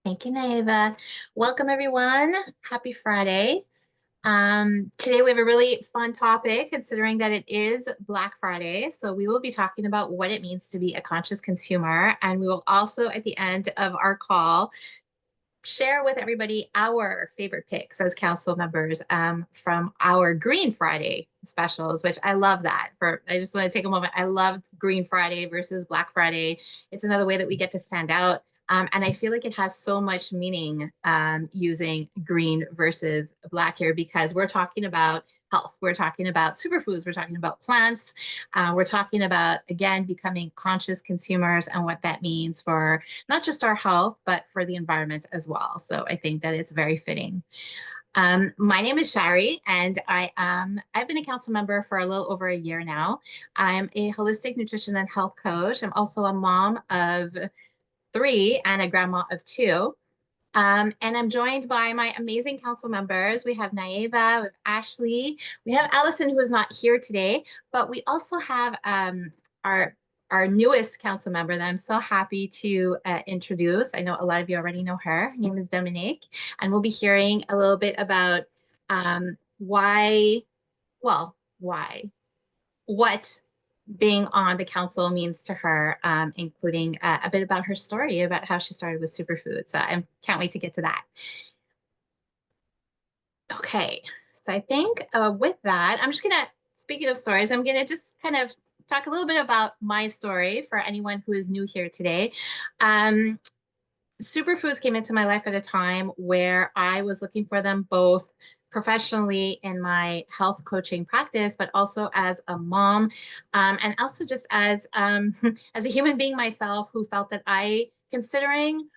Thank you, Naiva. Welcome, everyone. Happy Friday. Today we have a really fun topic considering that it is Black Friday. So we will be talking about what it means to be a conscious consumer. And we will also, at the end of our call, share with everybody our favorite picks as council members from our Green Friday specials, which I love that. I just want to take a moment. I loved Green Friday versus Black Friday. It's another way that we get to stand out. And I feel like it has so much meaning using green versus black here because we're talking about health. We're talking about superfoods. We're talking about plants. We're talking about, again, becoming conscious consumers and what that means for not just our health, but for the environment as well. So I think that it's very fitting. My name is Shari, and I've been a council member for a little over a year now. I'm a holistic nutrition and health coach. I'm also a mom of three and a grandma of two. And I'm joined by my amazing council members. We have Naeva, we have Ashley, we have Allison, who is not here today, but we also have our our newest council member that I'm so happy to introduce. I know a lot of you already know her. Her name is Dominique, and we'll be hearing a little bit about why, why, what being on the council means to her, including a bit about her story, about how she started with superfoods. So I can't wait to get to that. Okay, so I think with that, I'm just gonna, speaking of stories, I'm gonna just kind of talk a little bit about my story for anyone who is new here today. Um, Superfoods came into my life at a time where I was looking for them both professionally in my health coaching practice, but also as a mom, and also just as as a human being myself who felt that considering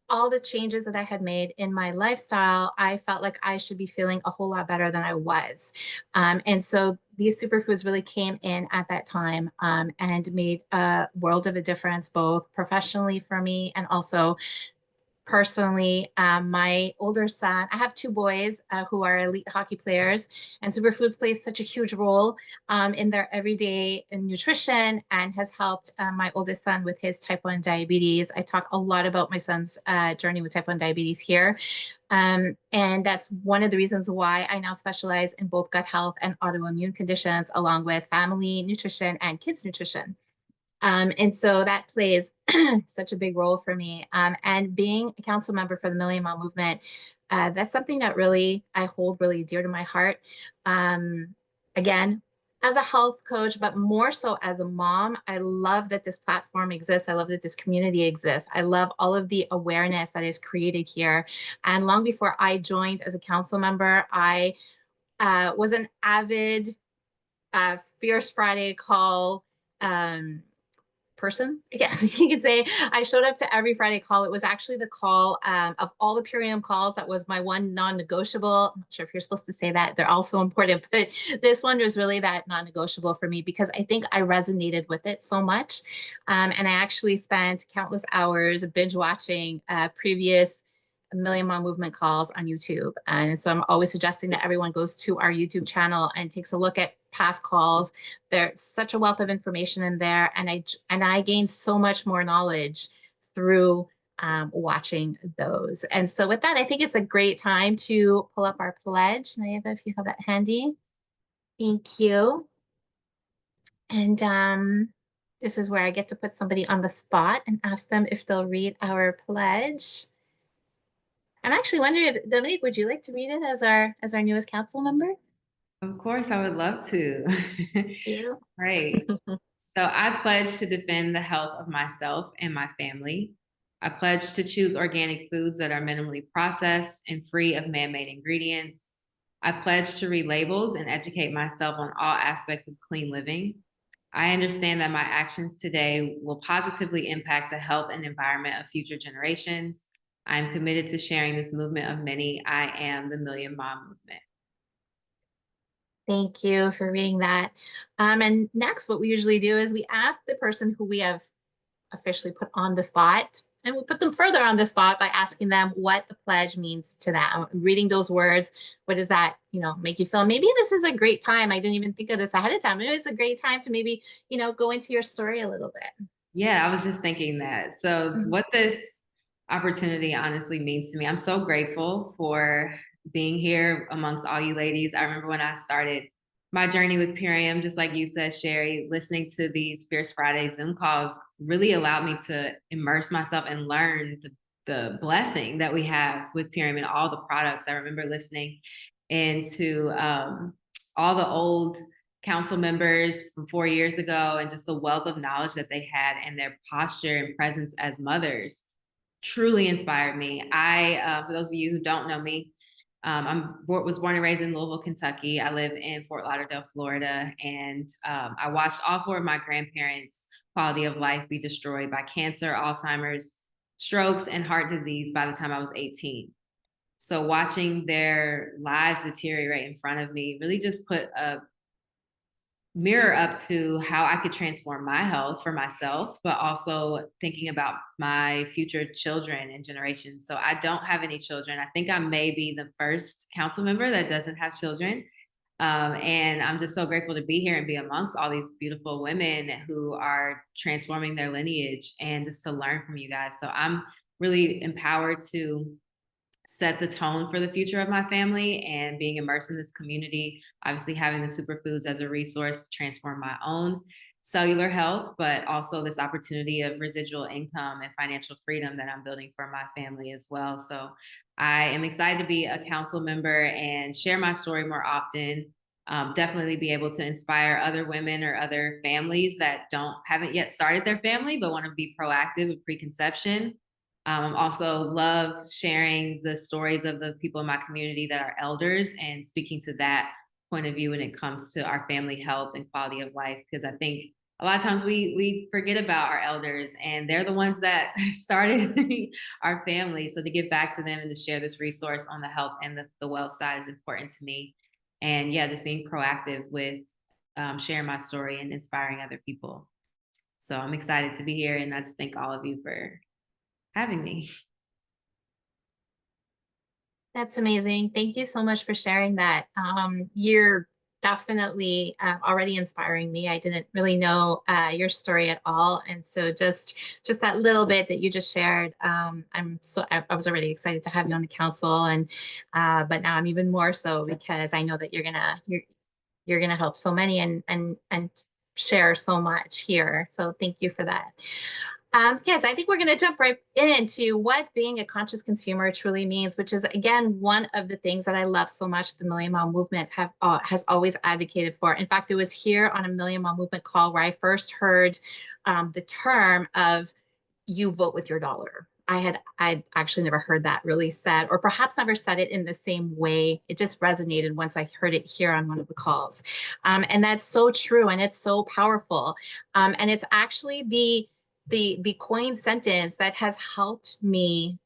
all the changes that I had made in my lifestyle, I felt like I should be feeling a whole lot better than I was. And so these superfoods really came in at that time and made a world of a difference, both professionally for me and also personally. My older son, I have two boys who are elite hockey players, and superfoods plays such a huge role in their everyday nutrition and has helped my oldest son with his type 1 diabetes. I talk a lot about my son's journey with type 1 diabetes here. And that's one of the reasons why I now specialize in both gut health and autoimmune conditions, along with family nutrition and kids nutrition. And so that plays such a big role for me. And being a council member for the Million Mile Movement, that's something that really I hold really dear to my heart. Um, Again, as a health coach, but more so as a mom, I love that this platform exists. I love that this community exists. I love all of the awareness that is created here. And long before I joined as a council member, I was an avid Fierce Friday call person, I guess you could say. I showed up to every Friday call. It was actually the call of all the periodium calls. That was my one non-negotiable. I'm not sure if you're supposed to say that. They're all so important, but this one was really that non-negotiable for me because I think I resonated with it so much. And I actually spent countless hours binge watching previous Million Mile Movement calls on YouTube. And so I'm always suggesting that everyone goes to our YouTube channel and takes a look at past calls. There's such a wealth of information in there, and I gained so much more knowledge through watching those. And so with that, I think it's a great time to pull up our pledge. Naiva, if you have that handy. Thank you. And this is where I get to put somebody on the spot and ask them if they'll read our pledge. I'm actually wondering, Dominique, would you like to read it as our newest council member? Of course, I would love to. You. Great. So I pledge to defend the health of myself and my family. I pledge to choose organic foods that are minimally processed and free of man-made ingredients. I pledge to read labels and educate myself on all aspects of clean living. I understand that my actions today will positively impact the health and environment of future generations. I am committed to sharing this movement of many. I am the Million Mile Movement. Thank you for reading that. And next, what we usually do is we ask the person who we have officially put on the spot, and we put them further on the spot by asking them what the pledge means to them. Reading those words, what does that, make you feel? Maybe this is a great time. I didn't even think of this ahead of time. Maybe it's a great time to maybe, go into your story a little bit. Yeah, I was just thinking that. So, Mhm. what this opportunity honestly means to me. I'm so grateful for being here amongst all you ladies. I remember when I started my journey with Purium, just like you said, Sherry, listening to these Fierce Friday Zoom calls really allowed me to immerse myself and learn the blessing that we have with Purium and all the products. I remember listening into all the old council members from 4 years ago and just the wealth of knowledge that they had and their posture and presence as mothers truly inspired me. For those of you who don't know me, was born and raised in Louisville, Kentucky. I live in Fort Lauderdale, Florida, and I watched all four of my grandparents' quality of life be destroyed by cancer, Alzheimer's, strokes, and heart disease by the time I was 18. So watching their lives deteriorate in front of me really just put a mirror up to how I could transform my health for myself, but also thinking about my future children and generations. So I don't have any children. I think I may be the first council member that doesn't have children. And I'm just so grateful to be here and be amongst all these beautiful women who are transforming their lineage and just to learn from you guys. So I'm really empowered to set the tone for the future of my family and being immersed in this community, obviously having the superfoods as a resource to transform my own cellular health, but also this opportunity of residual income and financial freedom that I'm building for my family as well. So I am excited to be a council member and share my story more often. Definitely be able to inspire other women or other families that haven't yet started their family but want to be proactive with preconception. Also love sharing the stories of the people in my community that are elders and speaking to that point of view when it comes to our family health and quality of life. Because I think a lot of times we forget about our elders and they're the ones that started our family. So to give back to them and to share this resource on the health and the wealth side is important to me. And yeah, just being proactive with sharing my story and inspiring other people. So I'm excited to be here and I just thank all of you for having me. That's amazing. Thank you so much for sharing that. You're definitely already inspiring me. I didn't really know your story at all, and so just that little bit that you just shared, I was already excited to have you on the council, and but now I'm even more so because I know that you're gonna help so many and share so much here. So thank you for that. Yes, I think we're going to jump right into what being a conscious consumer truly means, which is, again, one of the things that I love so much the Million Mile Movement has always advocated for. In fact, it was here on a Million Mile Movement call where I first heard the term of you vote with your dollar. I'd actually never heard that really said, or perhaps never said it in the same way. It just resonated once I heard it here on one of the calls. And that's so true and it's so powerful. And it's actually the coin sentence that has helped me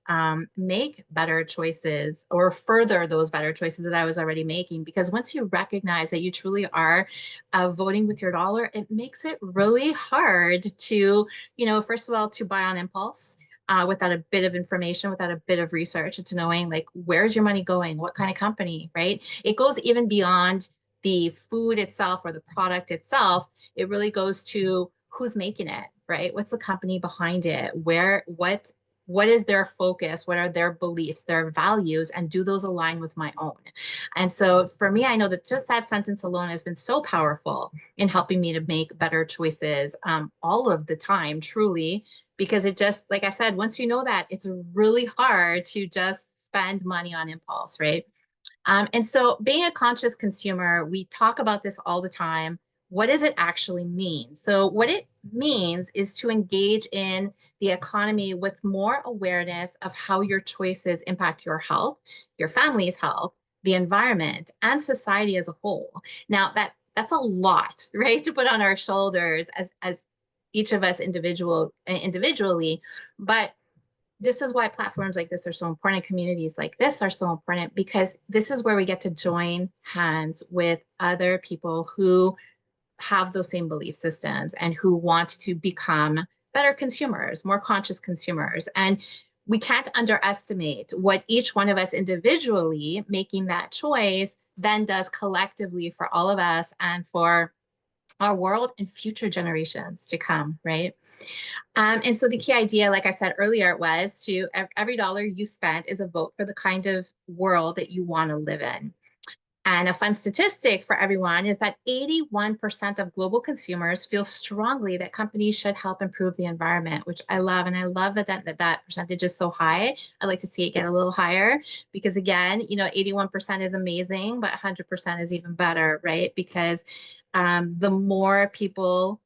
make better choices or further those better choices that I was already making. Because once you recognize that you truly are voting with your dollar, it makes it really hard to, first of all, to buy on impulse. Without a bit of information, without a bit of research, into knowing like where's your money going, what kind of company, right? It goes even beyond the food itself or the product itself. It really goes to who's making it, right? What's the company behind it? What is their focus? What are their beliefs, their values, and do those align with my own? And so for me, I know that just that sentence alone has been so powerful in helping me to make better choices all of the time, truly, because it just, like I said, once you know that, it's really hard to just spend money on impulse, right? And so, being a conscious consumer, we talk about this all the time. What does it actually mean? So, what it means is to engage in the economy with more awareness of how your choices impact your health, your family's health, the environment, and society as a whole. Now, that's a lot, right, to put on our shoulders as each of us individually, but this is why platforms like this are so important. Communities like this are so important because this is where we get to join hands with other people who have those same belief systems and who want to become better consumers, more conscious consumers. And we can't underestimate what each one of us individually making that choice then does collectively for all of us and for our world and future generations to come, right? And so the key idea, like I said earlier, was to every dollar you spent is a vote for the kind of world that you want to live in. And a fun statistic for everyone is that 81% of global consumers feel strongly that companies should help improve the environment, which I love. And I love that percentage is so high. I'd like to see it get a little higher because, again, 81% is amazing, but 100% is even better, right? Because the more people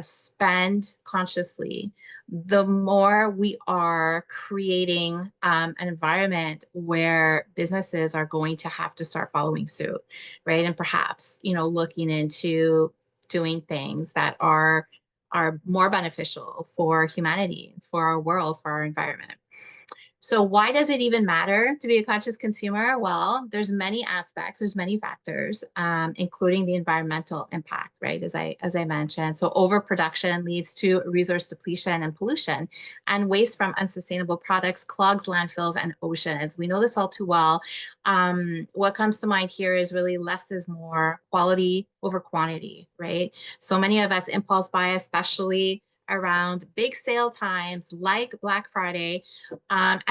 spend consciously, the more we are creating an environment where businesses are going to have to start following suit, right? And perhaps, looking into doing things that are more beneficial for humanity, for our world, for our environment. So why does it even matter to be a conscious consumer? Well, there's many aspects, there's many factors, including the environmental impact, right? As I mentioned, so overproduction leads to resource depletion and pollution, and waste from unsustainable products clogs landfills and oceans. We know this all too well. What comes to mind here is really less is more, quality over quantity, right? So many of us impulse buy, especially around big sale times like Black Friday, and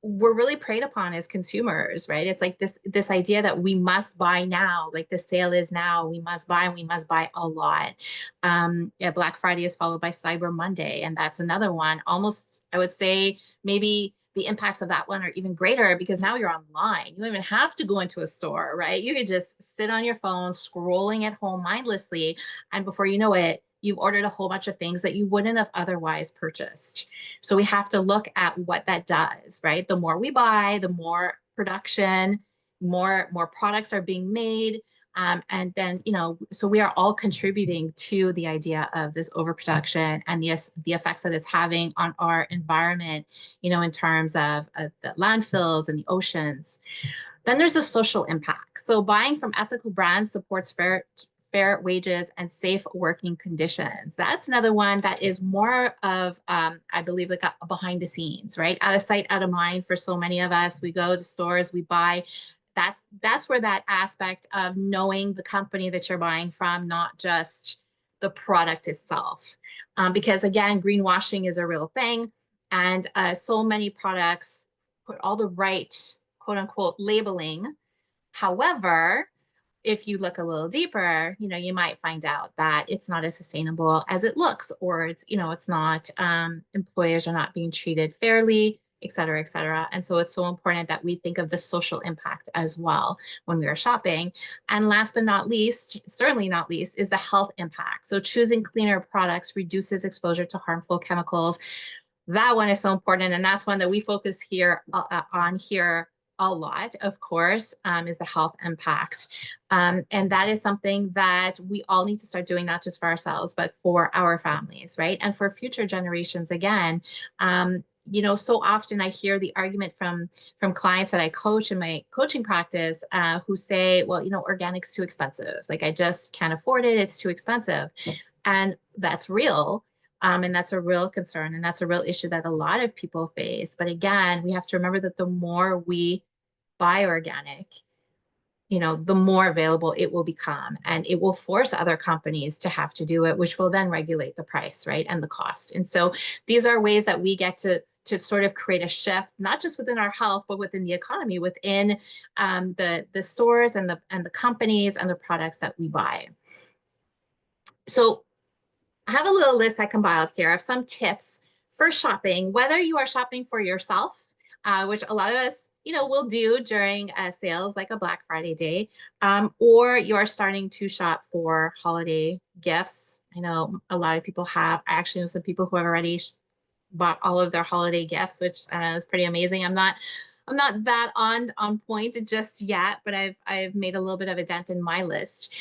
we're really preyed upon as consumers, right? It's like this idea that we must buy now, like the sale is now, we must buy, and we must buy a lot. Yeah, Black Friday is followed by Cyber Monday, and that's another one. Almost, I would say, maybe the impacts of that one are even greater because now you're online. You don't even have to go into a store, right? You could just sit on your phone, scrolling at home mindlessly, and before you know it, you've ordered a whole bunch of things that you wouldn't have otherwise purchased. So we have to look at what that does, right? The more we buy, the more production, more products are being made. And then, so we are all contributing to the idea of this overproduction and the effects that it's having on our environment, in terms of the landfills and the oceans. Then there's the social impact. So buying from ethical brands supports fair wages and safe working conditions. That's another one that is more of, I believe, like a behind the scenes, right? Out of sight, out of mind for so many of us. We go to stores, we buy. That's where that aspect of knowing the company that you're buying from, not just the product itself. Because again, greenwashing is a real thing. And so many products put all the right quote unquote labeling. However, if you look a little deeper, you might find out that it's not as sustainable as it looks, or it's not, employers are not being treated fairly, et cetera, et cetera. And so it's so important that we think of the social impact as well when we are shopping. And last but not least, certainly not least, is the health impact. So choosing cleaner products reduces exposure to harmful chemicals. That one is so important, and that's one that we focus here on here a lot, of course, is the health impact. And that is something that we all need to start doing, not just for ourselves, but for our families, right? And for future generations again. So often I hear the argument from clients that I coach in my coaching practice, who say, well, organic's too expensive. Like I just can't afford it. It's too expensive. And that's real. And that's a real concern, and that's a real issue that a lot of people face. But again, we have to remember that the more we buy organic, the more available it will become, and it will force other companies to have to do it, which will then regulate the price, right, and the cost. And so these are ways that we get to sort of create a shift, not just within our health, but within the economy, within the stores and the companies and the products that we buy. So I have a little list I compiled here of some tips for shopping, whether you are shopping for yourself, which a lot of us, will do during sales like a Black Friday day, or you are starting to shop for holiday gifts. I know a lot of people have. I actually know some people who have already bought all of their holiday gifts, which is pretty amazing. I'm not that on point just yet, but I've made a little bit of a dent in my list.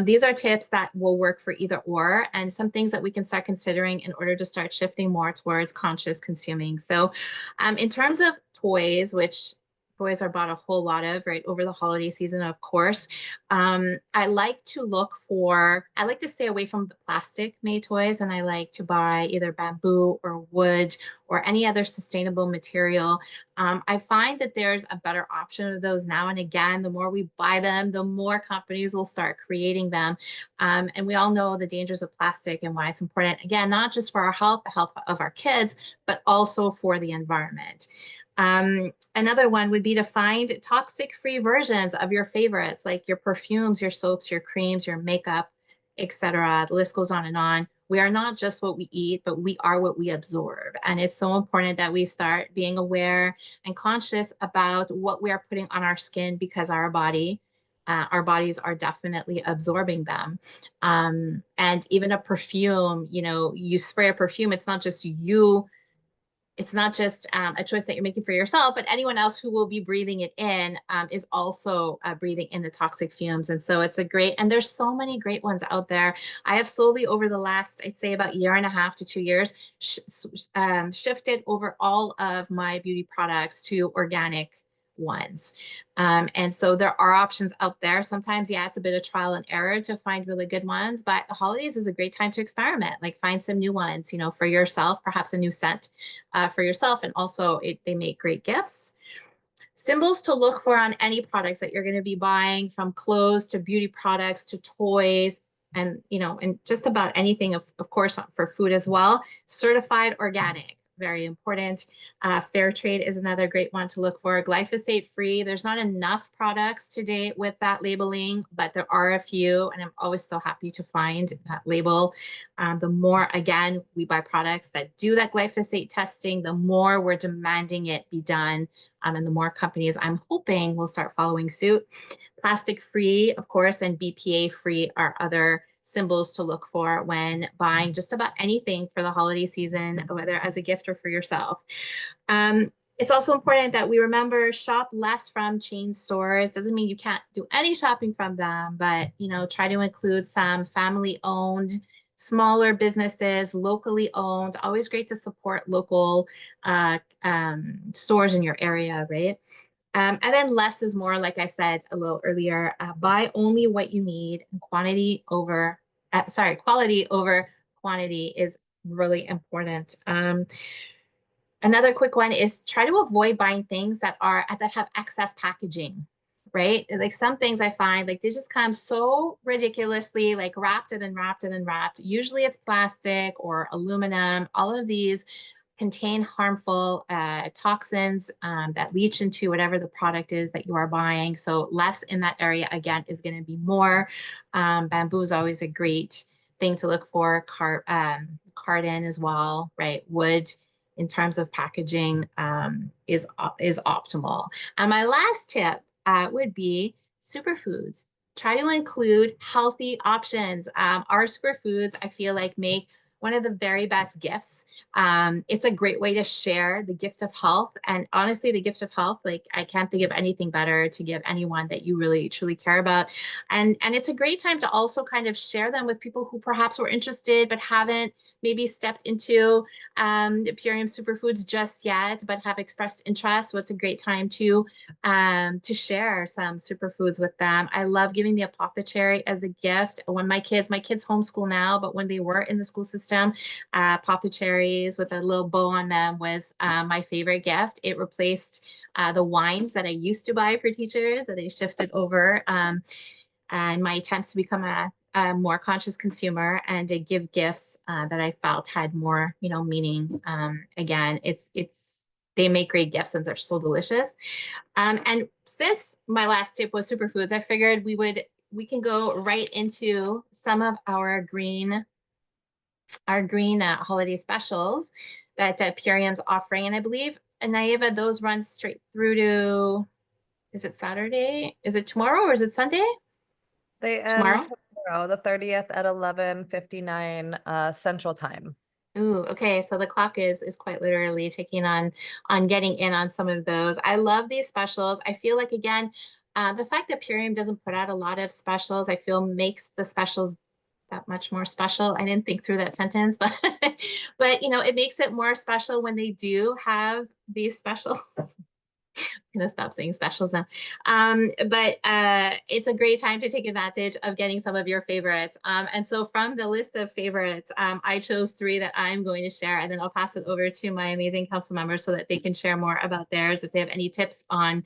These are tips that will work for either or, and some things that we can start considering in order to start shifting more towards conscious consuming. So, in terms of toys, which toys are bought a whole lot of right over the holiday season, of course. I like to I like to stay away from the plastic made toys, and I like to buy either bamboo or wood or any other sustainable material. I find that there's a better option of those now. And again, the more we buy them, the more companies will start creating them. And we all know the dangers of plastic and why it's important, again, not just for our health, the health of our kids, but also for the environment. Another one would be to find toxic-free versions of your favorites, like your perfumes, your soaps, your creams, your makeup, etc. The list goes on and on. We are not just what we eat, but we are what we absorb. And it's so important that we start being aware and conscious about what we are putting on our skin because our bodies are definitely absorbing them. And even a perfume, you spray a perfume, it's not just a choice that you're making for yourself, but anyone else who will be breathing it in is also breathing in the toxic fumes. And so and there's so many great ones out there. I have slowly over the last, I'd say about year and a half to 2 years, shifted over all of my beauty products to organic ones. And so there are options out there. Sometimes, yeah, it's a bit of trial and error to find really good ones, but the holidays is a great time to experiment, like find some new ones, for yourself, perhaps a new scent for yourself. And also they make great gifts. Symbols to look for on any products that you're going to be buying, from clothes to beauty products to toys, and just about anything, of course, for food as well. Certified organic, very important. Fair trade is another great one to look for. Glyphosate free. There's not enough products to date with that labeling, but there are a few, and I'm always so happy to find that label. The more, again, we buy products that do that glyphosate testing, the more we're demanding it be done. And the more companies, I'm hoping, will start following suit. Plastic free, of course, and BPA free are other symbols to look for when buying just about anything for the holiday season, whether as a gift or for yourself. It's also important that we remember shop less from chain stores. Doesn't mean you can't do any shopping from them, but try to include some family owned, smaller businesses, locally owned. Always great to support local stores in your area, right? And then less is more, like I said a little earlier. Buy only what you need. Quality over quantity is really important. Another quick one is try to avoid buying things that have excess packaging, right? Like some things I find like they just come so ridiculously like wrapped and then wrapped and then wrapped. Usually it's plastic or aluminum. All of these contain harmful toxins that leach into whatever the product is that you are buying. So less in that area, again, is going to be more. Bamboo is always a great thing to look for. Carton as well, right? Wood in terms of packaging is optimal. And my last tip would be superfoods. Try to include healthy options. Our superfoods, I feel like, make one of the very best gifts. It's a great way to share the gift of health. And honestly, the gift of health, like I can't think of anything better to give anyone that you really truly care about. And it's a great time to also kind of share them with people who perhaps were interested but haven't maybe stepped into Purium Superfoods just yet, but have expressed interest. So it's a great time to share some superfoods with them. I love giving the apothecary as a gift. When my kids homeschool now, but when they were in the school system, apothecaries with a little bow on them was my favorite gift. It replaced the wines that I used to buy for teachers that I shifted over. And my attempts to become a more conscious consumer and to give gifts that I felt had more, meaning. Again, they make great gifts and they're so delicious. And since my last tip was superfoods, I figured we can go right into some of our green holiday specials that Purium's offering. And I believe, Naiva, those run straight through to, is it Saturday? Is it tomorrow or is it Sunday? They end Tomorrow? tomorrow, the 30th at 11:59 Central Time. Ooh, okay. So the clock is quite literally ticking on getting in on some of those. I love these specials. I feel like again, the fact that Purium doesn't put out a lot of specials, I feel makes the specials that much more special. I didn't think through that sentence, but but it makes it more special when they do have these specials. Gonna stop saying specials now. But it's a great time to take advantage of getting some of your favorites. And so from the list of favorites, I chose three that I'm going to share, and then I'll pass it over to my amazing council members so that they can share more about theirs if they have any tips on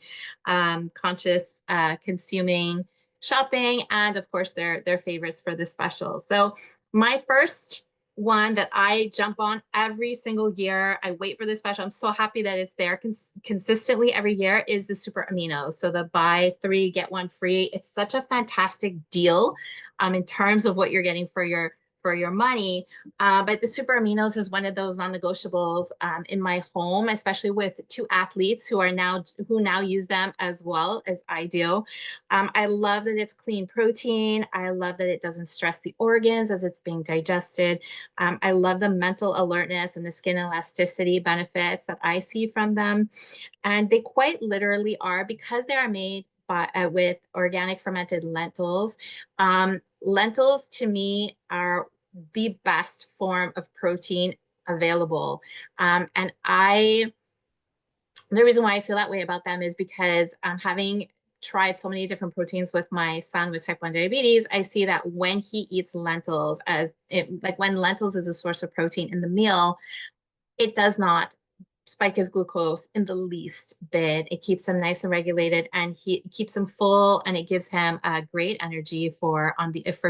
conscious consuming shopping, and of course their favorites for the special. So my first one that I jump on every single year. I wait for the special. I'm so happy that it's there consistently every year is the super aminos. So the buy three, get one free. It's such a fantastic deal in terms of what you're getting for your money. But the super aminos is one of those non-negotiables in my home, especially with two athletes who now use them as well as I do. I love that it's clean protein. I love that it doesn't stress the organs as it's being digested. I love the mental alertness and the skin elasticity benefits that I see from them. And they quite literally are, because they are made with organic fermented lentils. Lentils to me are the best form of protein available. And the reason why I feel that way about them is because having tried so many different proteins with my son with type 1 diabetes, I see that when he eats lentils, like when lentils is a source of protein in the meal, it does not spike his glucose in the least bit. It keeps him nice and regulated, and he keeps him full, and it gives him great energy for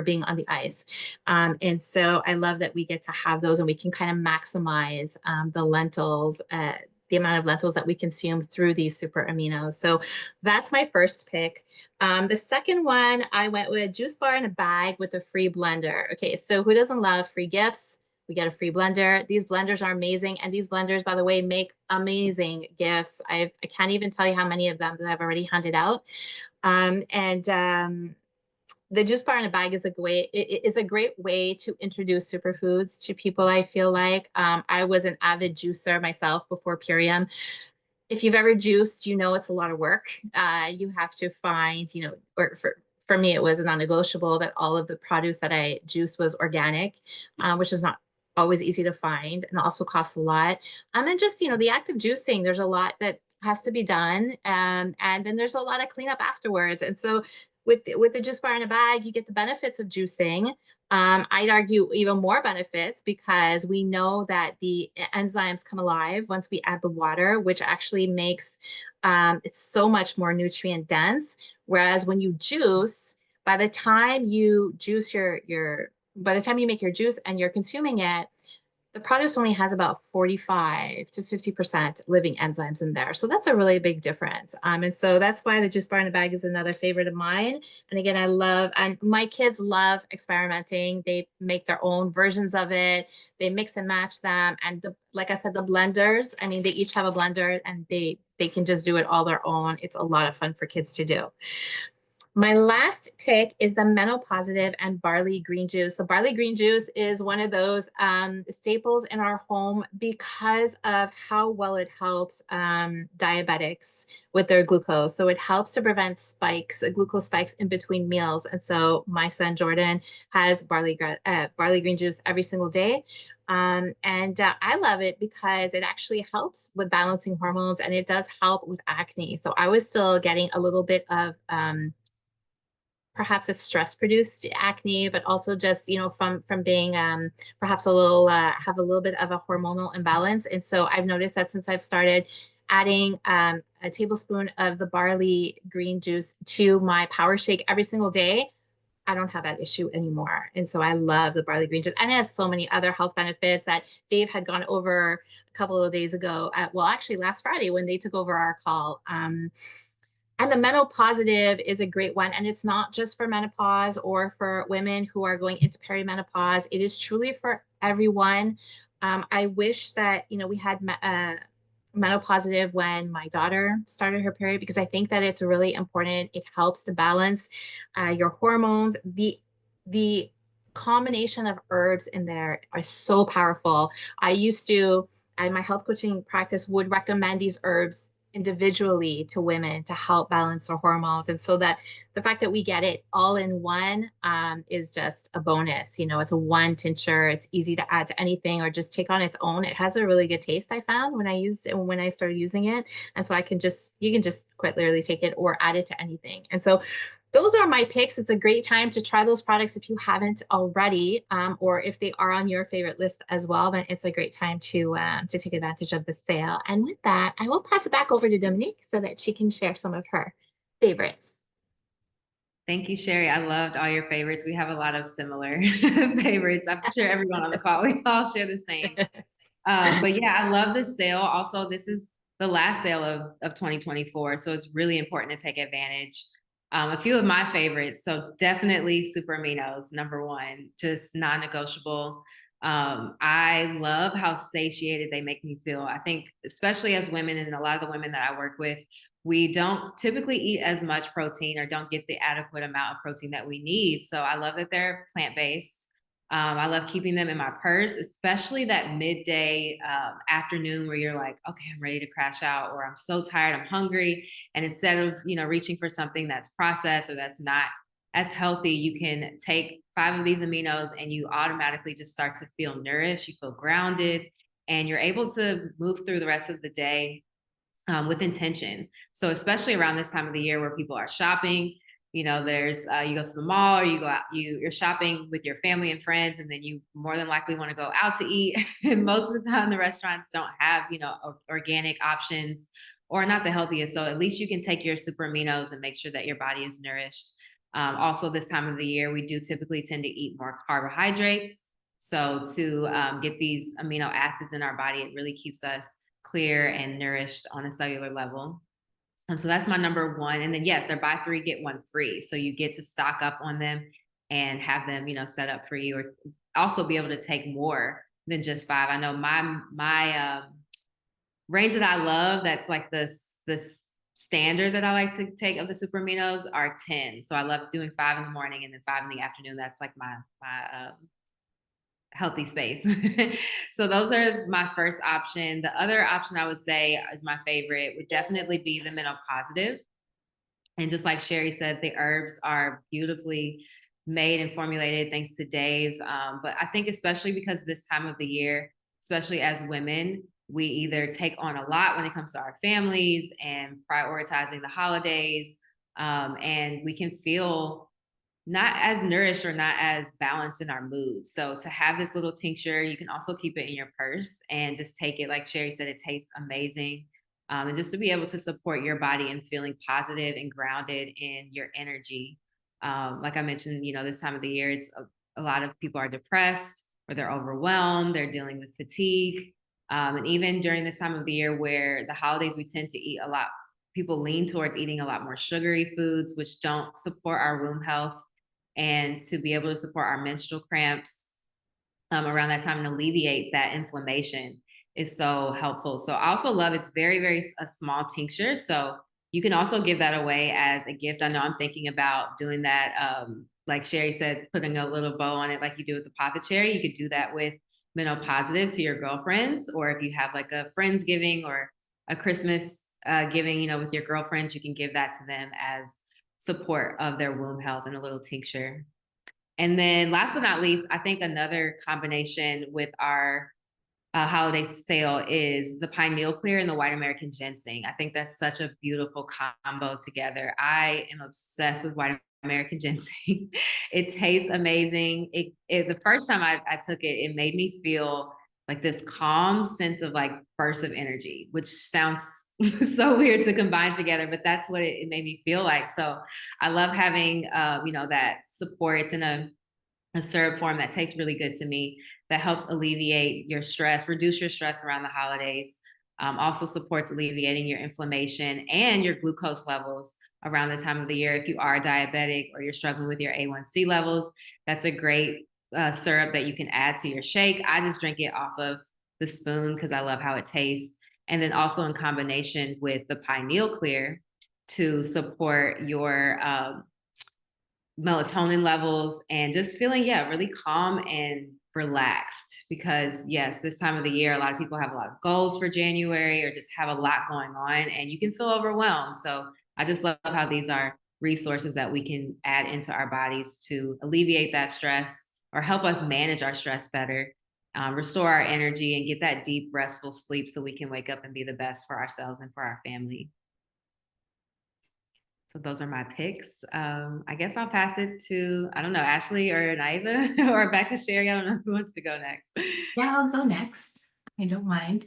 being on the ice. And so I love that we get to have those, and we can kind of maximize the lentils. The amount of lentils that we consume through these super aminos. So that's my first pick. The second one, I went with a juice bar in a bag with a free blender. Okay, so who doesn't love free gifts? We get a free blender. These blenders are amazing. And these blenders, by the way, make amazing gifts. I can't even tell you how many of them that I've already handed out. And the juice bar in a bag is a great way to introduce superfoods to people. I feel like I was an avid juicer myself before Purium. If you've ever juiced, you know it's a lot of work. You have to find, or for me, it was a non-negotiable that all of the produce that I juice was organic, which is not always easy to find and also costs a lot. And just, the act of juicing, there's a lot that has to be done. And then there's a lot of cleanup afterwards. And so with the juice bar in a bag, you get the benefits of juicing. I'd argue even more benefits because we know that the enzymes come alive once we add the water, which actually makes it's so much more nutrient dense. Whereas when you juice, by the time you juice by the time you make your juice and you're consuming it, the produce only has about 45 to 50% living enzymes in there. So that's a really big difference. And so that's why the juice bar in a bag is another favorite of mine. And again, and my kids love experimenting. They make their own versions of it. They mix and match them. And like I said, the blenders, I mean, they each have a blender and they can just do it all their own. It's a lot of fun for kids to do. My last pick is the Menopositive and barley green juice. The barley green juice is one of those staples in our home because of how well it helps diabetics with their glucose. So it helps to prevent glucose spikes in between meals. And so my son Jordan has barley green juice every single day. And I love it because it actually helps with balancing hormones, and it does help with acne. So I was still getting a little bit of perhaps a stress produced acne, but also just, from being perhaps have a little bit of a hormonal imbalance. And so I've noticed that since I've started adding a tablespoon of the barley green juice to my power shake every single day, I don't have that issue anymore. And so I love the barley green juice. And it has so many other health benefits that Dave had gone over a couple of days ago actually last Friday when they took over our call. And the Menopositive is a great one. And it's not just for menopause or for women who are going into perimenopause. It is truly for everyone. I wish that, we had Menopositive when my daughter started her period, because I think that it's really important. It helps to balance your hormones. The combination of herbs in there are so powerful. I used to, my health coaching practice would recommend these herbs individually to women to help balance their hormones. And so that the fact that we get it all in one is just a bonus. You know, it's a one tincture. It's easy to add to anything or just take on its own. It has a really good taste, I found when I used it, when I started using it. And so you can just quite literally take it or add it to anything. And so those are my picks. It's a great time to try those products if you haven't already, or if they are on your favorite list as well. But it's a great time to take advantage of the sale. And with that, I will pass it back over to Dominique so that she can share some of her favorites. Thank you, Sherry. I loved all your favorites. We have a lot of similar favorites. I'm sure everyone on the call, we all share the same. But yeah, I love this sale. Also, this is the last sale of 2024. So it's really important to take advantage. A few of my favorites. So definitely super aminos, number one, just non-negotiable. I love how satiated they make me feel. I think, especially as women, and a lot of the women that I work with, we don't typically eat as much protein or don't get the adequate amount of protein that we need. So I love that they're plant-based. I love keeping them in my purse, especially that midday afternoon where you're like, okay, I'm ready to crash out, or I'm so tired, I'm hungry. And instead of, reaching for something that's processed or that's not as healthy, you can take 5 of these aminos and you automatically just start to feel nourished, you feel grounded, and you're able to move through the rest of the day with intention. So especially around this time of the year where people are shopping, there's you go to the mall or you go out, you're shopping with your family and friends, and then you more than likely want to go out to eat. And most of the time the restaurants don't have, organic options or not the healthiest. So at least you can take your super aminos and make sure that your body is nourished. Also, this time of the year, we do typically tend to eat more carbohydrates. So to get these amino acids in our body, it really keeps us clear and nourished on a cellular level. So that's my number one. And then yes, they're buy 3, get 1 free. So you get to stock up on them and have them, set up for you, or also be able to take more than just 5. I know my range that I love, that's like this standard that I like to take of the super aminos are 10. So I love doing 5 in the morning and then 5 in the afternoon. That's like my healthy space. So those are my first option. The other option I would say is my favorite would definitely be the menopositive. And just like Sherry said, the herbs are beautifully made and formulated thanks to Dave. But I think especially because this time of the year, especially as women, we either take on a lot when it comes to our families and prioritizing the holidays. And we can feel not as nourished or not as balanced in our mood. So to have this little tincture, you can also keep it in your purse and just take it. Like Sherry said, it tastes amazing. And just to be able to support your body and feeling positive and grounded in your energy. Like I mentioned, this time of the year, it's a lot of people are depressed or they're overwhelmed, they're dealing with fatigue. And even during this time of the year where the holidays, we tend to eat a lot, people lean towards eating a lot more sugary foods, which don't support our womb health. And to be able to support our menstrual cramps around that time and alleviate that inflammation is so helpful. So I also love it's very, very a small tincture. So you can also give that away as a gift. I know I'm thinking about doing that. Like Sherry said, putting a little bow on it like you do with the apothecary. You could do that with menopositive to your girlfriends, or if you have like a Friendsgiving or a Christmas giving, with your girlfriends, you can give that to them as support of their womb health and a little tincture. And then last but not least, I think another combination with our holiday sale is the pineal clear and the white American ginseng. I think that's such a beautiful combo together. I am obsessed with white American ginseng. It tastes amazing. The first time I took it, it made me feel like this calm sense of like burst of energy, which sounds so weird to combine together, but that's what it made me feel like. So I love having, that support. It's in a syrup form that tastes really good to me, that helps alleviate your stress, reduce your stress around the holidays. Also supports alleviating your inflammation and your glucose levels around the time of the year. If you are diabetic or you're struggling with your A1C levels, that's a great syrup that you can add to your shake. I just drink it off of the spoon because I love how it tastes. And then also in combination with the pineal clear to support your melatonin levels and just feeling, really calm and relaxed, because yes, this time of the year, a lot of people have a lot of goals for January or just have a lot going on and you can feel overwhelmed. So I just love how these are resources that we can add into our bodies to alleviate that stress or help us manage our stress better, restore our energy and get that deep, restful sleep so we can wake up and be the best for ourselves and for our family. So those are my picks. I guess I'll pass it to, I don't know, Ashley or Naiva or back to Sherry. I don't know who wants to go next. Yeah, I'll go next. I don't mind.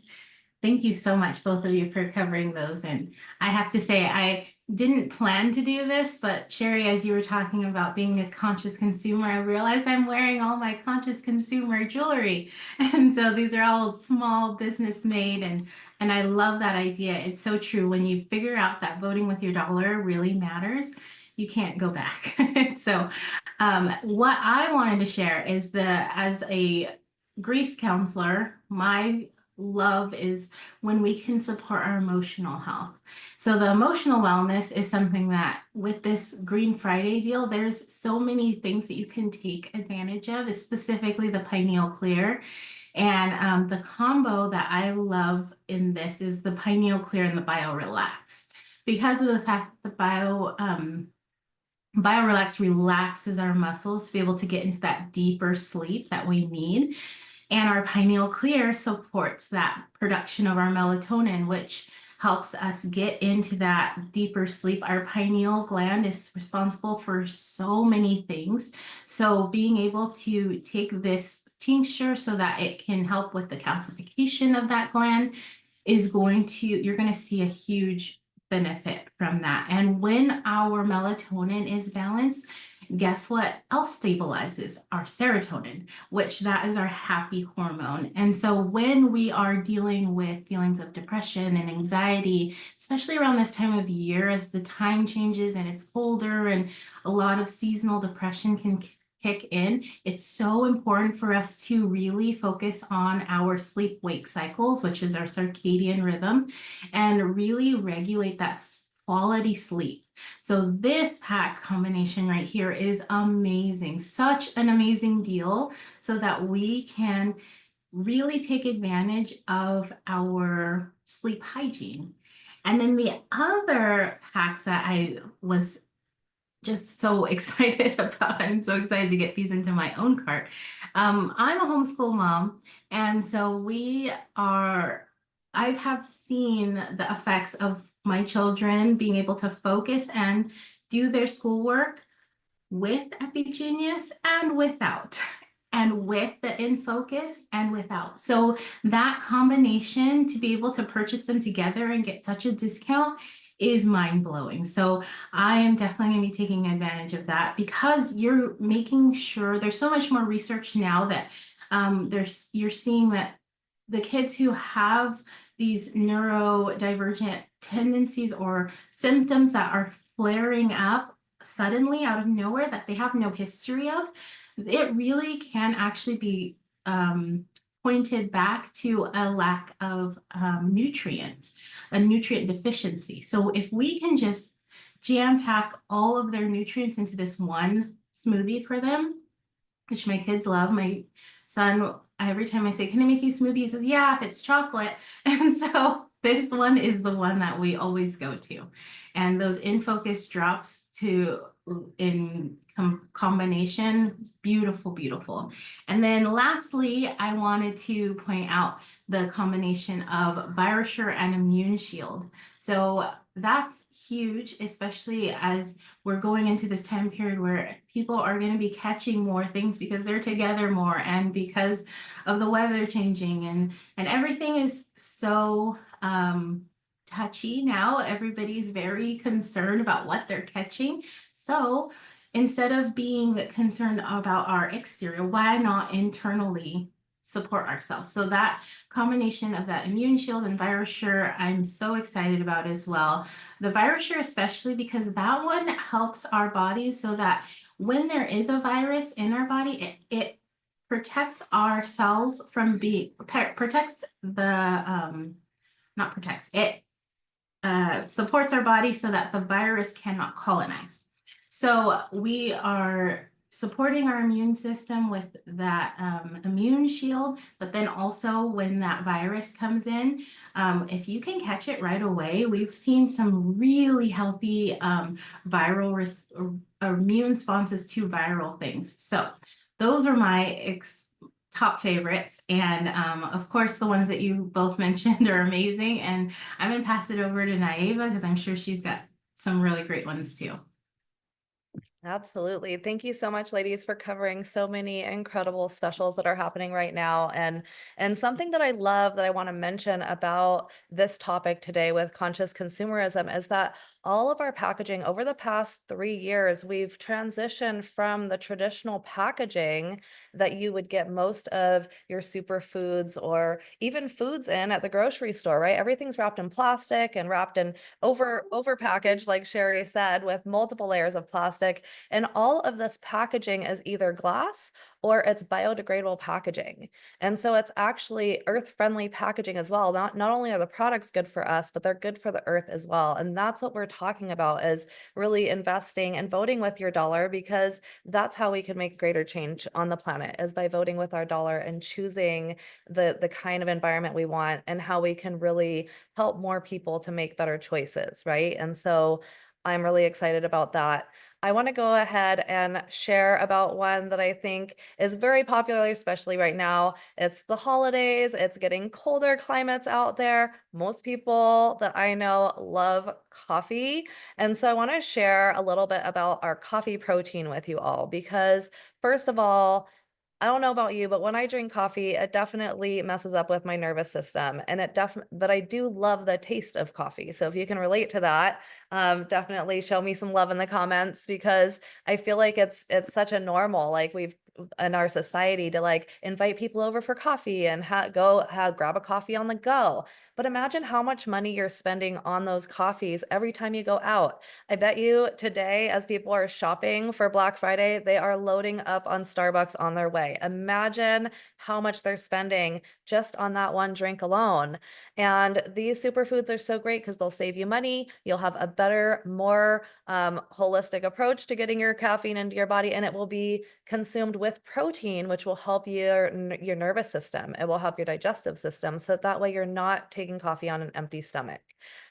Thank you so much, both of you, for covering those. And I have to say, I didn't plan to do this, but Sherry, as you were talking about being a conscious consumer, I realized I'm wearing all my conscious consumer jewelry. And so these are all small business made, and I love that idea. It's so true. When you figure out that voting with your dollar really matters, you can't go back. So what I wanted to share is as a grief counselor, my love is when we can support our emotional health. So the emotional wellness is something that with this Green Friday deal, there's so many things that you can take advantage of, specifically the pineal clear. And the combo that I love in this is the pineal clear and the bio relax, because of the fact that the BioRelax relaxes our muscles to be able to get into that deeper sleep that we need. And our pineal clear supports that production of our melatonin, which helps us get into that deeper sleep. Our pineal gland is responsible for so many things. So being able to take this tincture so that it can help with the calcification of that gland you're going to see a huge benefit from that. And when our melatonin is balanced, guess what else stabilizes? Our serotonin, which that is our happy hormone. And so when we are dealing with feelings of depression and anxiety, especially around this time of year, as the time changes and it's colder and a lot of seasonal depression can kick in, it's so important for us to really focus on our sleep-wake cycles, which is our circadian rhythm, and really regulate that quality sleep. So this pack combination right here is amazing, such an amazing deal, so that we can really take advantage of our sleep hygiene. And then the other packs that I was just so excited about. I'm so excited to get these into my own cart. I'm a homeschool mom, and so I have seen the effects of my children being able to focus and do their schoolwork with Epigenius and without, and with the in focus and without. So that combination, to be able to purchase them together and get such a discount, is mind blowing. So I am definitely going to be taking advantage of that, because you're making sure there's so much more research now that you're seeing that the kids who have these neurodivergent tendencies or symptoms that are flaring up suddenly out of nowhere that they have no history of, it really can actually be pointed back to a lack of nutrients, a nutrient deficiency. So if we can just jam pack all of their nutrients into this one smoothie for them, which my kids love. My son, every time I say, "Can I make you a smoothie?" he says, "Yeah, if it's chocolate." And so this one is the one that we always go to. And those in focus drops in combination, beautiful, beautiful. And then lastly, I wanted to point out the combination of VirusSure and Immune Shield. So that's huge, especially as we're going into this time period where people are going to be catching more things because they're together more, and because of the weather changing, and everything is so touchy now. Everybody's very concerned about what they're catching. So instead of being concerned about our exterior, why not internally support ourselves? So that combination of that Immune Shield and VirusSure, I'm so excited about as well. The VirusSure especially, because that one helps our bodies so that when there is a virus in our body, it protects our cells from supports our body so that the virus cannot colonize. So we are supporting our immune system with that immune shield, but then also when that virus comes in, if you can catch it right away, we've seen some really healthy immune responses to viral things. So those are my top favorites. And of course, the ones that you both mentioned are amazing. And I'm going to pass it over to Naeva because I'm sure she's got some really great ones too. Absolutely. Thank you so much, ladies, for covering so many incredible specials that are happening right now. And something that I love that I want to mention about this topic today with conscious consumerism is that all of our packaging over the past 3 years, we've transitioned from the traditional packaging that you would get most of your superfoods or even foods in at the grocery store, right? Everything's wrapped in plastic and wrapped in over packaged, like Sherry said, with multiple layers of plastic. And all of this packaging is either glass or it's biodegradable packaging. And so it's actually earth-friendly packaging as well. Not only are the products good for us, but they're good for the earth as well. And that's what we're talking about, is really investing and voting with your dollar, because that's how we can make greater change on the planet, is by voting with our dollar and choosing the kind of environment we want and how we can really help more people to make better choices, right? And so I'm really excited about that. I want to go ahead and share about one that I think is very popular, especially right now. It's the holidays, it's getting colder climates out there. Most people that I know love coffee. And so I want to share a little bit about our coffee protein with you all, because first of all, I don't know about you, but when I drink coffee, it definitely messes up with my nervous system. And but I do love the taste of coffee. So if you can relate to that, definitely show me some love in the comments, because I feel like it's such a normal, like we've in our society, to like invite people over for coffee and grab a coffee on the go. But imagine how much money you're spending on those coffees every time you go out. I bet you today, as people are shopping for Black Friday, they are loading up on Starbucks on their way. Imagine how much they're spending just on that one drink alone. And these superfoods are so great because they'll save you money. You'll have a better, more holistic approach to getting your caffeine into your body, and it will be consumed with protein, which will help your nervous system. It will help your digestive system, so that way you're not taking coffee on an empty stomach.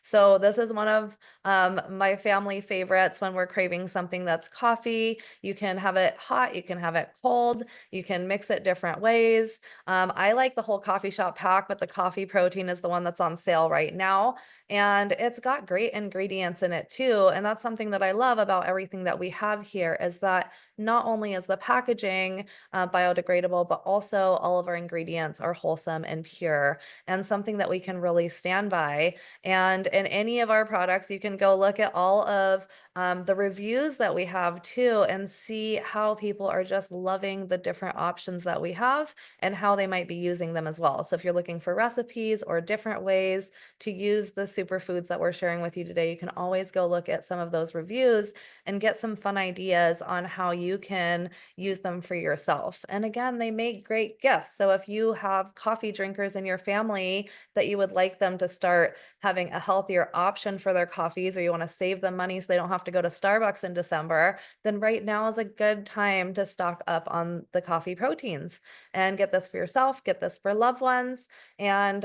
So this is one of my family favorites when we're craving something that's coffee. You can have it hot, you can have it cold, you can mix it different ways. I like the whole coffee shop pack, but the coffee protein is the one that's on sale right now. And it's got great ingredients in it too. And that's something that I love about everything that we have here, is that not only is the packaging biodegradable, but also all of our ingredients are wholesome and pure, and something that we can really stand by. And in any of our products, you can go look at all of the reviews that we have too, and see how people are just loving the different options that we have and how they might be using them as well. So if you're looking for recipes or different ways to use the superfoods that we're sharing with you today, you can always go look at some of those reviews and get some fun ideas on how you can use them for yourself. And again, they make great gifts. So if you have coffee drinkers in your family that you would like them to start having a healthier option for their coffees, or you want to save them money so they don't have to go to Starbucks in December, then right now is a good time to stock up on the coffee proteins and get this for yourself, get this for loved ones. And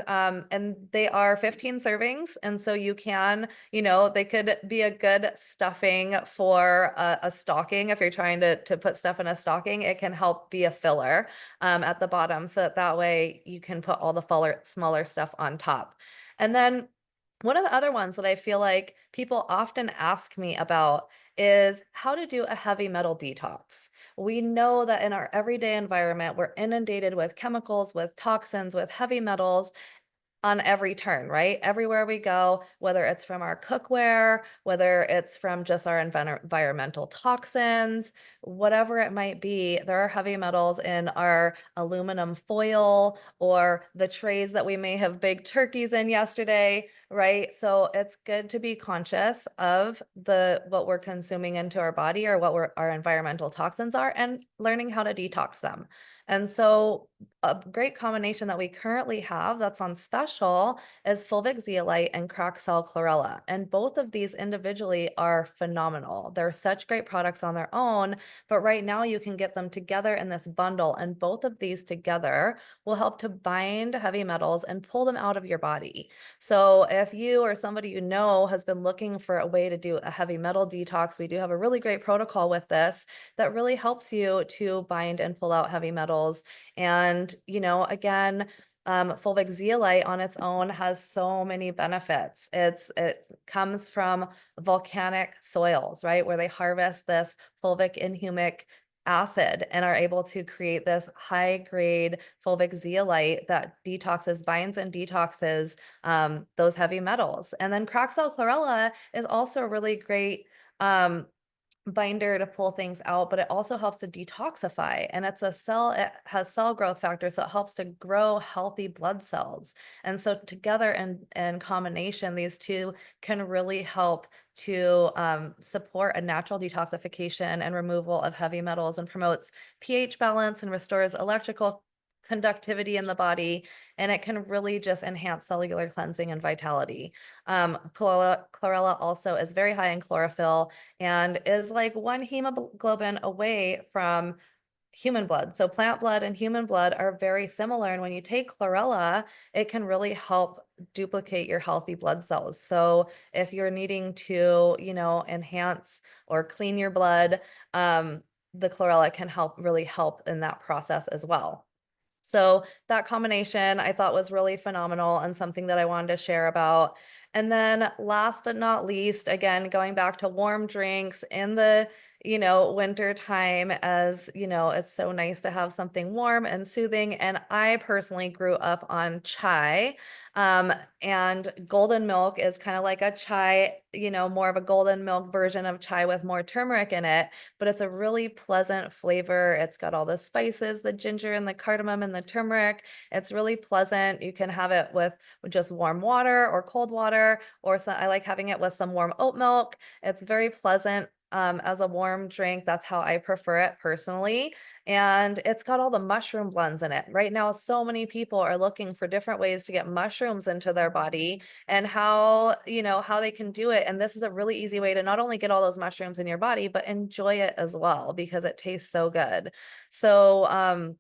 they are 15 servings. And so you can, they could be a good stuffing for a stocking. If you're trying to put stuff in a stocking, it can help be a filler at the bottom, so that way you can put all the smaller stuff on top. And then one of the other ones that I feel like people often ask me about is how to do a heavy metal detox. We know that in our everyday environment, we're inundated with chemicals, with toxins, with heavy metals on every turn, right? Everywhere we go, whether it's from our cookware, whether it's from just our environmental toxins, whatever it might be, there are heavy metals in our aluminum foil or the trays that we may have baked turkeys in yesterday. right? So it's good to be conscious of what we're consuming into our body or what our environmental toxins are and learning how to detox them. And so a great combination that we currently have that's on special is fulvic zeolite and cracked cell chlorella. And both of these individually are phenomenal. They're such great products on their own, but right now you can get them together in this bundle, and both of these together will help to bind heavy metals and pull them out of your body. So if you or somebody you know has been looking for a way to do a heavy metal detox, we do have a really great protocol with this that really helps you to bind and pull out heavy metals. And, again, fulvic zeolite on its own has so many benefits. It comes from volcanic soils, right, where they harvest this fulvic and humic acid and are able to create this high grade fulvic zeolite that detoxes, binds and detoxes those heavy metals. And then cracked cell chlorella is also a really great um, binder to pull things out, but it also helps to detoxify. And it has cell growth factor, so it helps to grow healthy blood cells. And so together and combination, these two can really help to support a natural detoxification and removal of heavy metals and promotes pH balance and restores electrical conductivity in the body. And it can really just enhance cellular cleansing and vitality. Chlorella also is very high in chlorophyll and is like one hemoglobin away from human blood. So plant blood and human blood are very similar. And when you take chlorella, it can really help duplicate your healthy blood cells. So if you're needing to, enhance or clean your blood, the chlorella can really help in that process as well. So that combination I thought was really phenomenal and something that I wanted to share about. And then last but not least, again, going back to warm drinks in the, winter time, as it's so nice to have something warm and soothing. And I personally grew up on chai. Um, and golden milk is kind of like a chai, more of a golden milk version of chai with more turmeric in it, but it's a really pleasant flavor. It's got all the spices, the ginger and the cardamom and the turmeric. It's really pleasant. You can have it with just warm water or cold water, or I like having it with some warm oat milk. It's very pleasant. As a warm drink, that's how I prefer it personally. And it's got all the mushroom blends in it. Right now, so many people are looking for different ways to get mushrooms into their body and how they can do it. And this is a really easy way to not only get all those mushrooms in your body, but enjoy it as well because it tastes so good. So,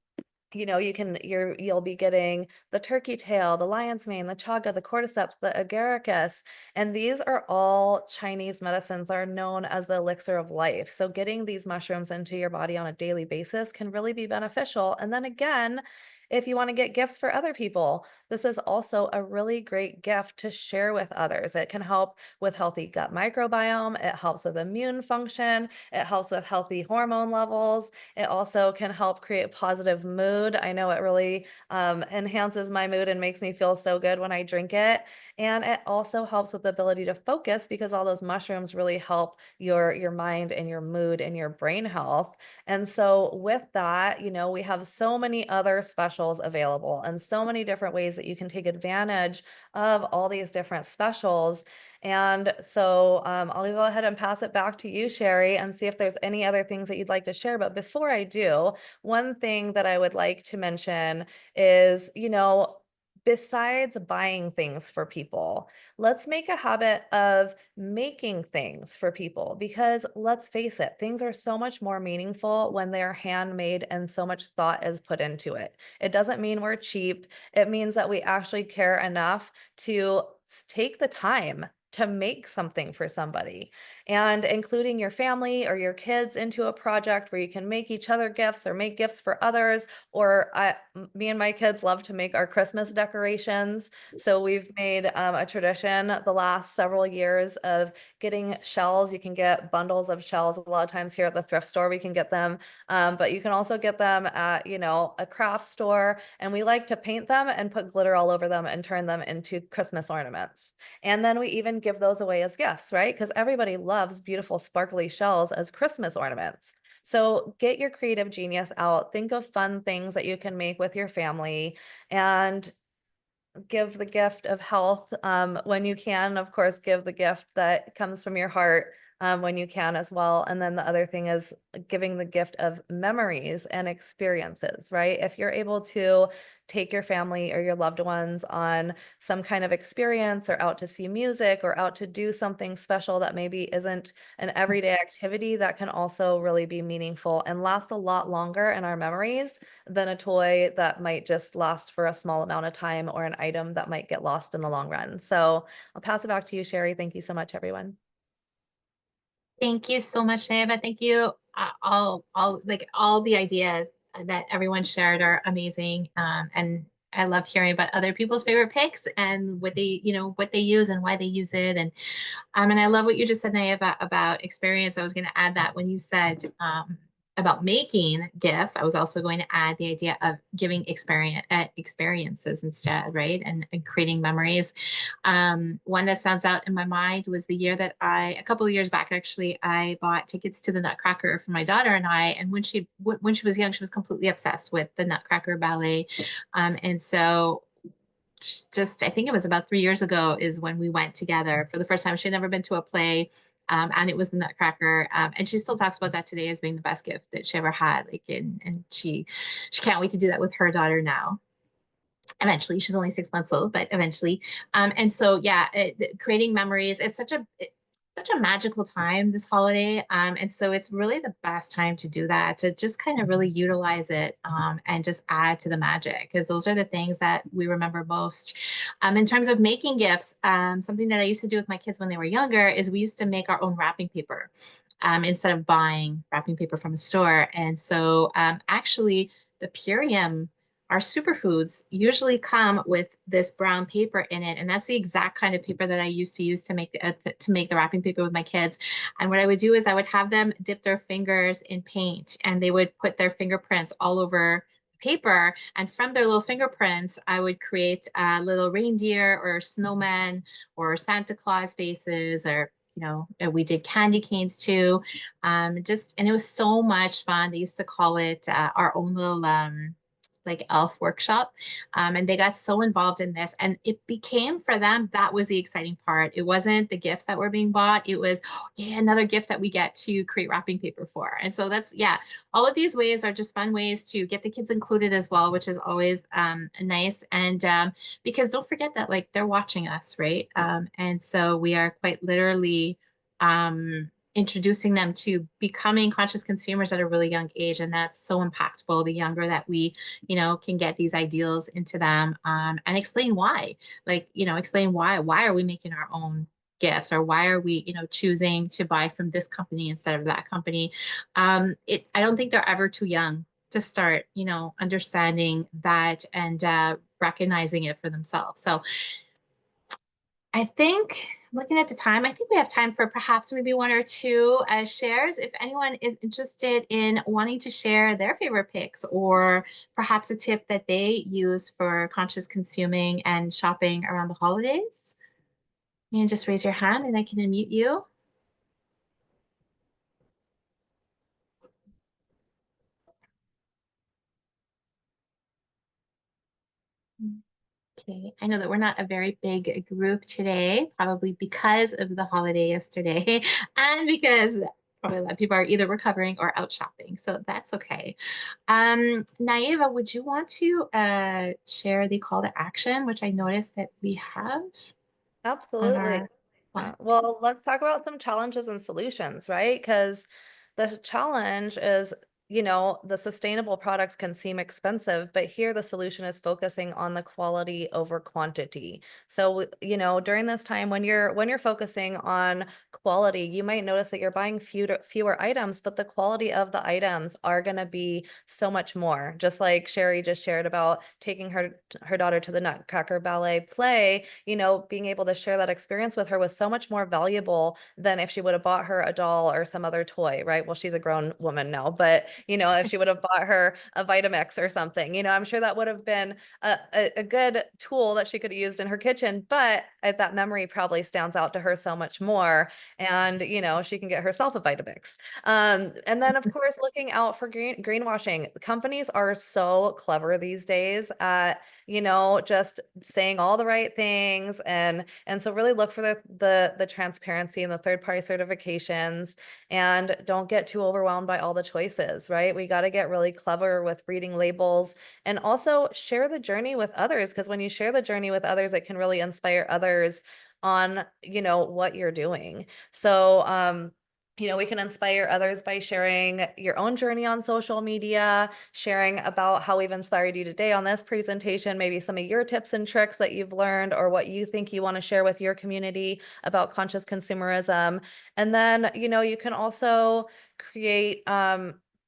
you'll be getting the turkey tail, the lion's mane, the chaga, the cordyceps, the agaricus, and these are all Chinese medicines that are known as the elixir of life. So getting these mushrooms into your body on a daily basis can really be beneficial. And then again, if you want to get gifts for other people, this is also a really great gift to share with others. It can help with healthy gut microbiome. It helps with immune function. It helps with healthy hormone levels. It also can help create positive mood. I know it really enhances my mood and makes me feel so good when I drink it. And it also helps with the ability to focus because all those mushrooms really help your mind and your mood and your brain health. And so with that, we have so many other specials available and so many different ways that you can take advantage of all these different specials. And so I'll go ahead and pass it back to you, Sherry, and see if there's any other things that you'd like to share. But before I do, one thing that I would like to mention is, besides buying things for people, let's make a habit of making things for people because let's face it, things are so much more meaningful when they're handmade and so much thought is put into it. It doesn't mean we're cheap. It means that we actually care enough to take the time to make something for somebody and including your family or your kids into a project where you can make each other gifts or make gifts for others. Or me and my kids love to make our Christmas decorations. So we've made a tradition the last several years of getting shells. You can get bundles of shells. A lot of times here at the thrift store, we can get them. But you can also get them at, a craft store. And we like to paint them and put glitter all over them and turn them into Christmas ornaments. And then we even give those away as gifts, right? Because everybody loves beautiful sparkly shells as Christmas ornaments. So get your creative genius out. Think of fun things that you can make with your family and give the gift of health when you can. Of course, give the gift that comes from your heart when you can as well. And then the other thing is giving the gift of memories and experiences, right? If you're able to take your family or your loved ones on some kind of experience or out to see music or out to do something special that maybe isn't an everyday activity, that can also really be meaningful and last a lot longer in our memories than a toy that might just last for a small amount of time or an item that might get lost in the long run. So I'll pass it back to you, Sherry. Thank you so much, everyone. Thank you so much, Nayaba. Thank you. All the ideas that everyone shared are amazing. And I love hearing about other people's favorite picks and what they, what they use and why they use it. And I love what you just said, Naya, about experience. I was going to add that when you said about making gifts, I was also going to add the idea of giving experiences instead, right? And creating memories. One that stands out in my mind was the year that a couple of years back, actually, I bought tickets to the Nutcracker for my daughter and I. And when she was young, she was completely obsessed with the Nutcracker ballet. And so just I think it was about 3 years ago is when we went together for the first time. She had never been to a play, and it was the Nutcracker, and she still talks about that today as being the best gift that she ever had. Like, and she can't wait to do that with her daughter now. Eventually, she's only 6 months old, but eventually. And so, yeah, creating memories. It's such a magical time this holiday, and so it's really the best time to do that, to just kind of really utilize it, and just add to the magic, because those are the things that we remember most. In terms of making gifts, something that I used to do with my kids when they were younger is we used to make our own wrapping paper, instead of buying wrapping paper from a store. And so, actually, the Purium, our superfoods, usually come with this brown paper in it, and that's the exact kind of paper that I used to use to make to make the wrapping paper with my kids. And what I would do is I would have them dip their fingers in paint, and they would put their fingerprints all over the paper. And from their little fingerprints, I would create a little reindeer or snowman or Santa Claus faces, or we did candy canes too. And it was so much fun. They used to call it our own little like elf workshop, and they got so involved in this, and it became, for them, that was the exciting part. It wasn't the gifts that were being bought. It was, oh, yeah, another gift that we get to create wrapping paper for. And so that's, yeah, all of these ways are just fun ways to get the kids included as well, which is always nice. And because don't forget that, like, they're watching us, right? And so we are quite literally introducing them to becoming conscious consumers at a really young age, and that's so impactful. The younger that we can get these ideals into them, and explain why, like, explain why are we making our own gifts, or why are we choosing to buy from this company instead of that company. I don't think they're ever too young to start understanding that, and recognizing it for themselves. So I think, looking at the time, I think we have time for perhaps maybe one or two shares. If anyone is interested in wanting to share their favorite picks, or perhaps a tip that they use for conscious consuming and shopping around the holidays, you can just raise your hand and I can unmute you. Okay, I know that we're not a very big group today, probably because of the holiday yesterday, and because probably a lot of people are either recovering or out shopping, so that's okay. Naiva, would you want to share the call to action, which I noticed that we have on Absolutely. our platform? Well, let's talk about some challenges and solutions, right? Because the challenge is, the sustainable products can seem expensive, but here the solution is focusing on the quality over quantity. So, during this time when you're focusing on quality, you might notice that you're buying fewer items, but the quality of the items are going to be so much more. Just like Sherry just shared about taking her daughter to the Nutcracker ballet play, being able to share that experience with her was so much more valuable than if she would have bought her a doll or some other toy, right? Well, she's a grown woman now, but if she would have bought her a Vitamix or something, I'm sure that would have been a good tool that she could have used in her kitchen, but that memory probably stands out to her so much more. And, she can get herself a Vitamix. And then, of course, looking out for greenwashing. Companies are so clever these days at just saying all the right things. And so really look for the transparency and the third party certifications, and don't get too overwhelmed by all the choices, right? We got to get really clever with reading labels, and also share the journey with others, because when you share the journey with others, it can really inspire others on, what you're doing. So, we can inspire others by sharing your own journey on social media, sharing about how we've inspired you today on this presentation, maybe some of your tips and tricks that you've learned, or what you think you want to share with your community about conscious consumerism. And then, you can also create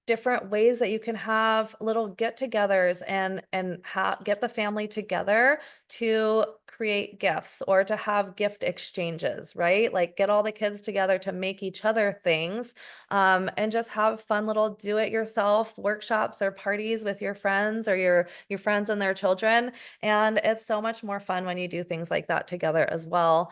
different ways that you can have little get-togethers, and get the family together to create gifts or to have gift exchanges, right? Like get all the kids together to make each other things, and just have fun little do-it-yourself workshops or parties with your friends, or your friends and their children. And it's so much more fun when you do things like that together as well.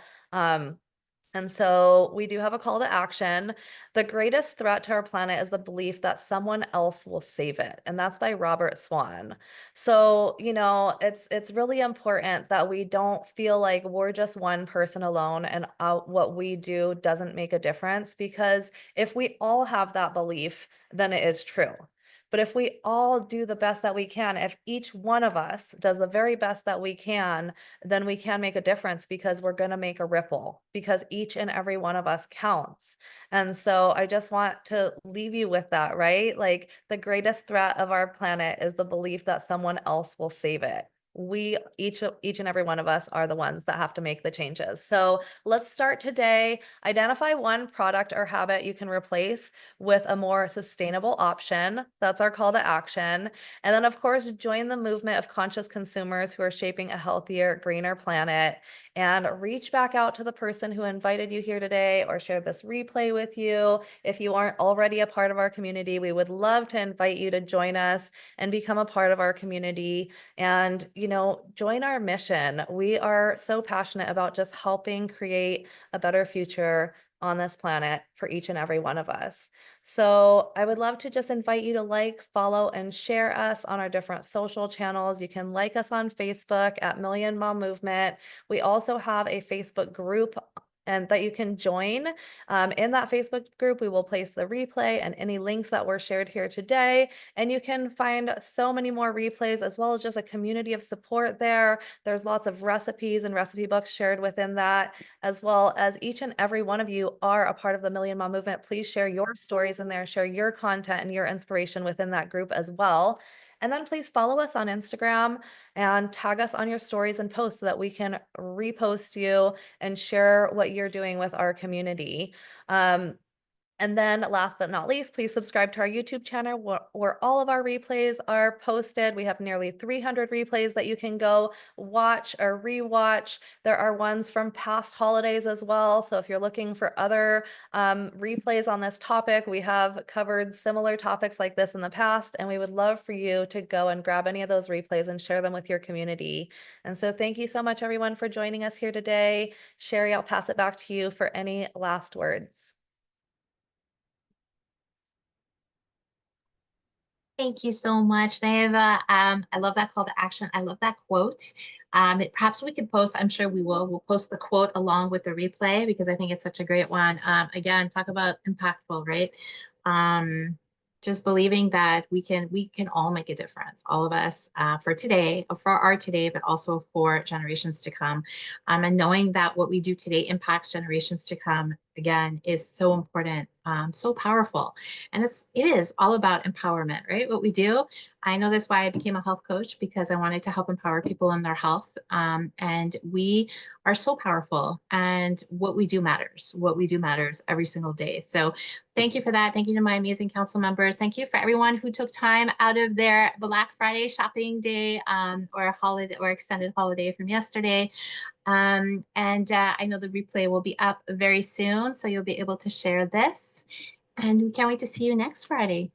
And so we do have a call to action. The greatest threat to our planet is the belief that someone else will save it. And that's by Robert Swan. So, it's really important that we don't feel like we're just one person alone, and what we do doesn't make a difference, because if we all have that belief, then it is true. But if we all do the best that we can, if each one of us does the very best that we can, then we can make a difference, because we're going to make a ripple, because each and every one of us counts. And so I just want to leave you with that, right? Like the greatest threat of our planet is the belief that someone else will save it. We each and every one of us are the ones that have to make the changes. So let's start today. Identify one product or habit you can replace with a more sustainable option. That's our call to action. And then, of course, join the movement of conscious consumers who are shaping a healthier, greener planet. And reach back out to the person who invited you here today or shared this replay with you. If you aren't already a part of our community, we would love to invite you to join us and become a part of our community, and, join our mission. We are so passionate about just helping create a better future on this planet for each and every one of us. So I would love to just invite you to like, follow, and share us on our different social channels. You can like us on Facebook at Million Mom Movement. We also have a Facebook group and that you can join. In that Facebook group, we will place the replay and any links that were shared here today. And you can find so many more replays, as well as just a community of support there. There's lots of recipes and recipe books shared within that, as well as each and every one of you are a part of the Million Mom Movement. Please share your stories in there, share your content and your inspiration within that group as well. And then please follow us on Instagram and tag us on your stories and posts so that we can repost you and share what you're doing with our community. And then last but not least, please subscribe to our YouTube channel where all of our replays are posted. We have nearly 300 replays that you can go watch or rewatch. There are ones from past holidays as well. So if you're looking for other replays on this topic, we have covered similar topics like this in the past, and we would love for you to go and grab any of those replays and share them with your community. And so thank you so much, everyone, for joining us here today. Sherry, I'll pass it back to you for any last words. Thank you so much, Neva. I love that call to action. I love that quote. Perhaps we can post, I'm sure we will, we'll post the quote along with the replay, because I think it's such a great one. Again, talk about impactful, right? Just believing that we can all make a difference, all of us, for today, for our today, but also for generations to come. And knowing that what we do today impacts generations to come, again, is so important, so powerful. And it is all about empowerment, right? What we do. I know that's why I became a health coach, because I wanted to help empower people in their health. And we are so powerful, and what we do matters. What we do matters every single day. So thank you for that. Thank you to my amazing council members. Thank you for everyone who took time out of their Black Friday shopping day, or a holiday or extended holiday from yesterday. And I know the replay will be up very soon, so you'll be able to share this. And we can't wait to see you next Friday.